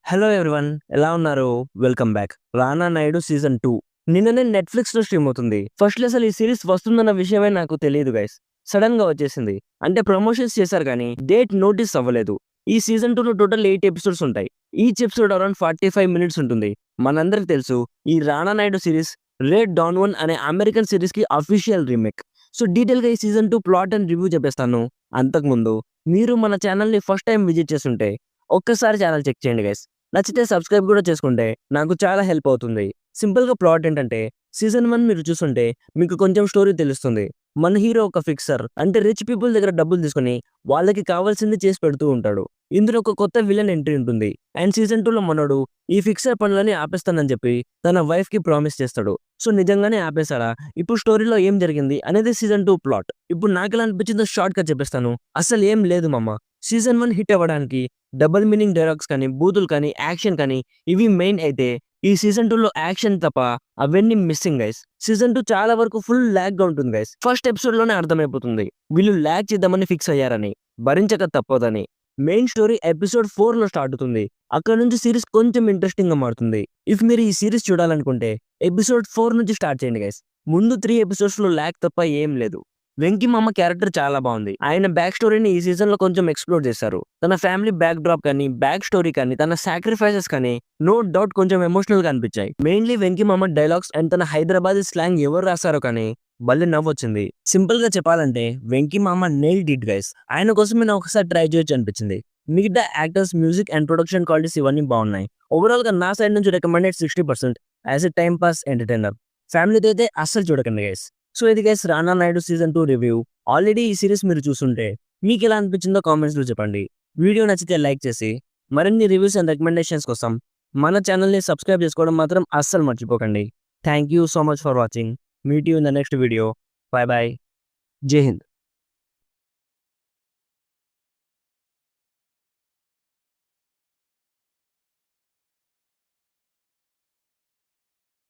Hello everyone, ఎలా ఉన్నారు? Welcome back. రానా Naidu season 2 నిన్ననే నెట్ఫ్లిక్స్ లో స్ట్రీమ్ అవుతుంది. ఫస్ట్ అసలు ఈ సిరీస్ వస్తుందన్న విషయమే నాకు తెలియదు గైస్. సడన్ గా వచ్చేసింది. అంటే ప్రమోషన్స్ చేశారు కానీ డేట్ నోటీస్ అవ్వలేదు. ఈ సీజన్ 2 లో టోటల్ 8 ఎపిసోడ్స్ ఉంటాయి. ఈచ్ ఎపిసోడ్ అరౌండ్ 45 మినిట్స్ ఉంటుంది. మనందరికి తెలుసు ఈ Rana Naidu series Ray Donovan 1 అనే అమెరికన్ సిరీస్ కి అఫీషియల్ రీమేక్. సో డీటెయిల్ గా ఈ సీజన్ 2 ప్లాట్ అండ్ రివ్యూ చెప్పేస్తాను. అంతకుముందు మీరు మన ఛానల్ ని ఫస్ట్ టైం విజిట్ చేస్తుంటే ఒక్కసారి ఛానల్ చెక్ చేయండి గైస్. నచ్చితే సబ్స్క్రైబ్ కూడా చేసుకుంటే నాకు చాలా హెల్ప్ అవుతుంది. సింపుల్‌గా ప్లాట్ ఏంటంటే సీజన్ 1 మీరు చూసుంటే మీకు కొంచెం స్టోరీ తెలుస్తుంది. మన హీరో ఒక ఫిక్సర్, అంటే రిచ్ పీపుల్ దగ్గర డబ్బులు తీసుకొని వాళ్ళకి కావాల్సింది చేసి పెడుతూ ఉంటాడు. ఇందులో ఒక కొత్త విలన్ ఎంట్రీ ఉంటుంది. అండ్ సీజన్ 2లో మనోడు ఈ ఫిక్సర్ పనులని ఆపేస్తానని చెప్పి తన వైఫ్‌కి ప్రామిస్ చేస్తాడు. సో నిజంగానే ఆపేసాడా? ఇప్పుడు స్టోరీలో ఏం జరిగింది అనేది సీజన్ 2 ప్లాట్. ఇప్పుడు నాకెలా అనిపించిందో షార్ట్‌గా చెప్పేస్తాను. అసలు ఏం లేదు మామ. సీజన్ 1 హిట్ అవ్వడానికి డబుల్ మీనింగ్ డైలాగ్స్ కానీ, బూతులు కానీ, యాక్షన్ కానీ ఇవి మెయిన్ అయితే ఈ సీజన్ 2లో యాక్షన్ తప్ప అవన్నీ మిస్సింగ్ గైస్. సీజన్ 2 చాలా వరకు ఫుల్ ల్యాగ్ గా ఉంటుంది గైస్. ఫస్ట్ ఎపిసోడ్ లోనే అర్థమైపోతుంది వీళ్ళు ల్యాగ్ చేద్దామని ఫిక్స్ అయ్యారని, భరించక తప్పదని. మెయిన్ స్టోరీ ఎపిసోడ్ 4 లో స్టార్ట్ అవుతుంది. అక్కడ నుంచి సిరీస్ కొంచెం ఇంట్రెస్టింగ్ గా మారుతుంది. ఇఫ్ మీరు ఈ సిరీస్ చూడాలనుకుంటే ఎపిసోడ్ 4 నుంచి స్టార్ట్ చేయండి గైస్. ముందు 3 ఎపిసోడ్స్ లో ల్యాగ్ తప్ప ఏం లేదు. వెంకీ మామ క్యారెక్టర్ చాలా బాగుంది. ఆయన బ్యాక్ స్టోరీని ఈ సీజన్ లో కొంచెం ఎక్స్ప్లోర్ చేశారు. తన ఫ్యామిలీ బ్యాక్ డ్రాప్ కానీ, బ్యాక్ స్టోరీ కానీ, తన సాక్రిఫైసెస్ కానీ నో డౌట్ కొంచెం ఎమోషనల్ గా అనిపించాయి. మెయిన్లీ వెంకీ మామ డైలాగ్స్ అండ్ తన హైదరాబాద్ స్లాంగ్ ఎవరు రాశారో కానీ భలే నవ్వొచ్చింది. సింపుల్ గా చెప్పాలంటే వెంకీ మామ నెయిల్డ్ ఇట్ గైస్. ఆయన కోసం నేను ఒకసారి ట్రై చేయొచ్చు అనిపించింది. మిగతా actors, music and production qualities ఇవన్నీ బాగున్నాయి. ఓవరాల్ గా నా సైడ్ నుంచి recommended 60% as a time pass entertainer. ఫ్యామిలీతో అయితే అస్సలు చూడకండి గైస్. సో ఇది గైస్ రానా నాయుడు సీజన్ 2 రివ్యూ. ఆల్రెడీ ఈ సిరీస్ మీరు చూస్తుంటే మీకు ఎలా అనిపించిందో కామెంట్స్ లో చెప్పండి. వీడియో నచ్చితే లైక్ చేసి మరిన్ని రివ్యూస్ అండ్ రికమెండేషన్స్ కోసం మన ఛానల్ని సబ్స్క్రైబ్ చేసుకోవడం మాత్రం అస్సలు మర్చిపోకండి. Thank you so much for watching. Meet you in the next video. By by. జై హింద్.